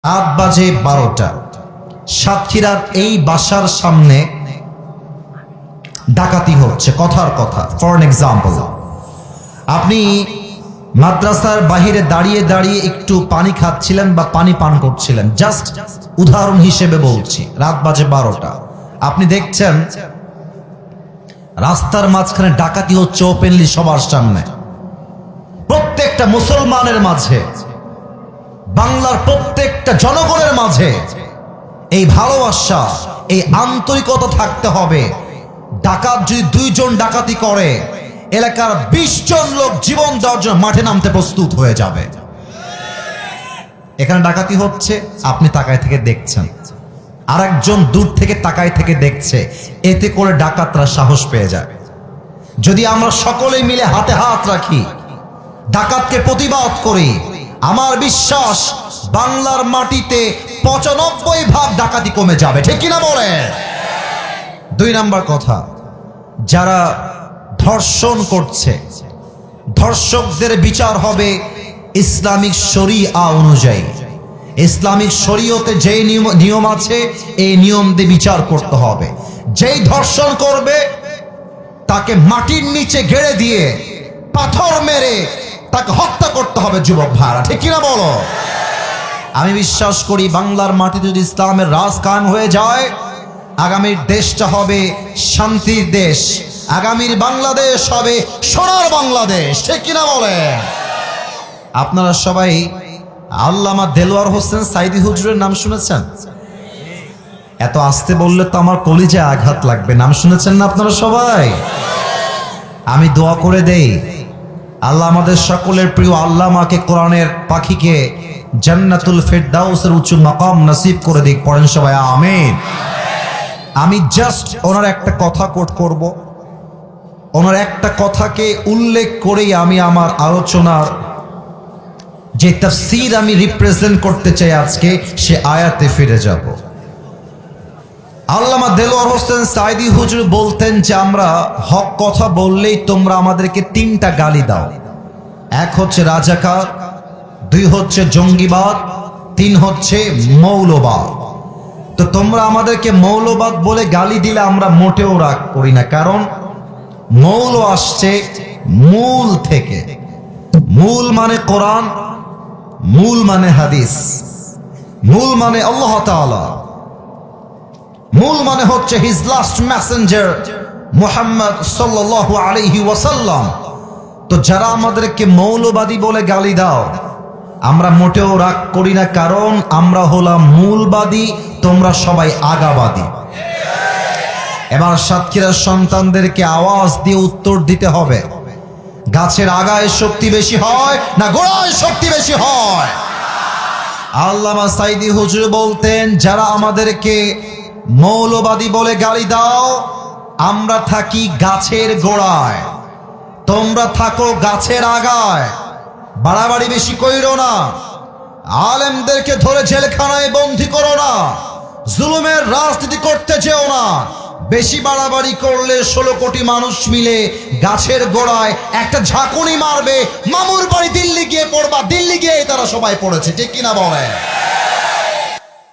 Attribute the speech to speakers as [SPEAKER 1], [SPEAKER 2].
[SPEAKER 1] রাত বাজে 12টা। সাতক্ষীরার এই বাসার সামনে ডাকাতি হচ্ছে। কথার কথা, ফর এন এক্সাম্পল, আপনি মাদ্রাসার বাহিরে দাঁড়িয়ে দাঁড়িয়ে একটু পানি খাচ্ছিলেন বা পানি পান করছিলেন, জাস্ট উদাহরণ হিসেবে বলছি। রাত বাজে 12টা, আপনি দেখছেন রাস্তার মাঝখানে ডাকাতি হচ্ছে ওপেনলি, সবার সামনে। প্রত্যেকটা মুসলমানের মাঝে, বাংলার প্রত্যেকটা জনগণের মাঝে এই ভালোবাসা, এই আন্তরিকতা থাকতে হবে। ডাকাত যদি 2 জন ডাকাতি করে, এলাকার 20 জন লোক জীবন দেওয়ার জন্য মাঠে নামতে প্রস্তুত হয়ে যাবে। এখানে ডাকাতি হচ্ছে, আপনি তাকায় থেকে দেখছেন, আরেকজন দূর থেকে তাকায় থেকে দেখছে, এতে করে ডাকাতরা সাহস পেয়ে যায়। যদি আমরা সকলে মিলে হাতে হাত রাখি, ডাকাতকে প্রতিবাদ করি, আমার বিশ্বাস বাংলার মাটিতে 95% ডাকাতি কমে যাবে। ঠিক কিনা বলে? 2 নাম্বার কথা, যারা ধর্ষণ করছে, ধর্ষকদের বিচার হবে ইসলামিক শরিয়া অনুযায়ী। ইসলামিক শরীয়তে যে নিয়ম আছে, এই নিয়ম দিয়ে বিচার করতে হবে। যেই ধর্ষণ করবে তাকে মাটির নিচে গেড়ে দিয়ে পাথর মেরে তাকে হত্যা করতে হবে। যুবক ভাইরা, ঠিক কিনা বলো? আমি বিশ্বাস করি বাংলার মাটিতে যদি ইসলামের রাজ কায়েম হয়ে যায়, আগামীর দেশটা হবে শান্তির দেশ, আগামীর বাংলাদেশ হবে সোনার বাংলাদেশ। ঠিক কিনা বলে? আপনারা সবাই আল্লামা দেলোয়ার হোসেন সাইদি হুজুরের নাম শুনেছেন? এত আস্তে বললে তো আমার কলিজায় আঘাত লাগবে। নাম শুনেছেন না আপনারা সবাই? আমি দোয়া করে দেই, আল্লাহ আমাদের সকলের প্রিয় আল্লামাকে, কোরআনের পাখিকে জান্নাতুল ফেরদাউসের উঁচু মাকাম নসিব করে দিক। পড়েন সবাই আমিন। আমি জাস্ট ওনার একটা কথা কোট করব, ওনার একটা কথাকে উল্লেখ করেই আমি আমার আলোচনার যে তাফসীর আমি রিপ্রেজেন্ট করতে চাই আজকে, সে আয়াতে ফিরে যাব। আল্লামা দেলোয়ার হোসেন সাইদি হুজুর বলতেন যে আমরা হক কথা বললেই তোমরা আমাদেরকে 3টা গালি দাও। 1 হচ্ছে রাজাকার, 2 হচ্ছে জঙ্গিবাদ, 3 হচ্ছে মৌলবাদ। তো তোমরা আমাদেরকে মৌলবাদ বলে গালি দিলে আমরা মোটেও রাগ করি না, কারণ মৌল আসছে মূল থেকে। মূল মানে কোরআন, মূল মানে হাদিস, মূল মানে আল্লাহ তাআলা, মূল মানে হচ্ছে হিজ লাস্ট মেসেঞ্জার মুহাম্মদ সাল্লাল্লাহু আলাইহি ওয়াসাল্লাম। তো যারা আমাদেরকে মৌলবাদী বলে গালি দাও, আমরা মোটেও রাগ করি না, কারণ আমরা হলাম মূলবাদী, তোমরা সবাই আগাবাদী। এবার সাতক্ষীরার সন্তানদেরকে আওয়াজ দিয়ে উত্তর দিতে হবে, গাছের আগায় শক্তি বেশি হয় না গোড়ায় শক্তি বেশি হয়? আল্লামা সাইদি হুজুর বলতেন, যারা আমাদেরকে মৌলবাদী বলে গালি দাও, আমরা থাকি গাছের গোড়ায়, তোমরা থাকো গাছের আগায়। বাড়াবাড়ি বেশি কইরো না, আলেমদেরকে ধরে জেলখানায় বন্দী করো না, জুলুমের রাজনীতি করতে যেও না। বেশি বাড়াবাড়ি করলে 16 কোটি মানুষ মিলে গাছের গোড়ায় একটা ঝাঁকুনি মারবে, মামুর বাড়ি দিল্লি গিয়ে পড়বা, দিল্লি গিয়ে তারা সবাই পড়েছে। ঠিক কিনা বলে?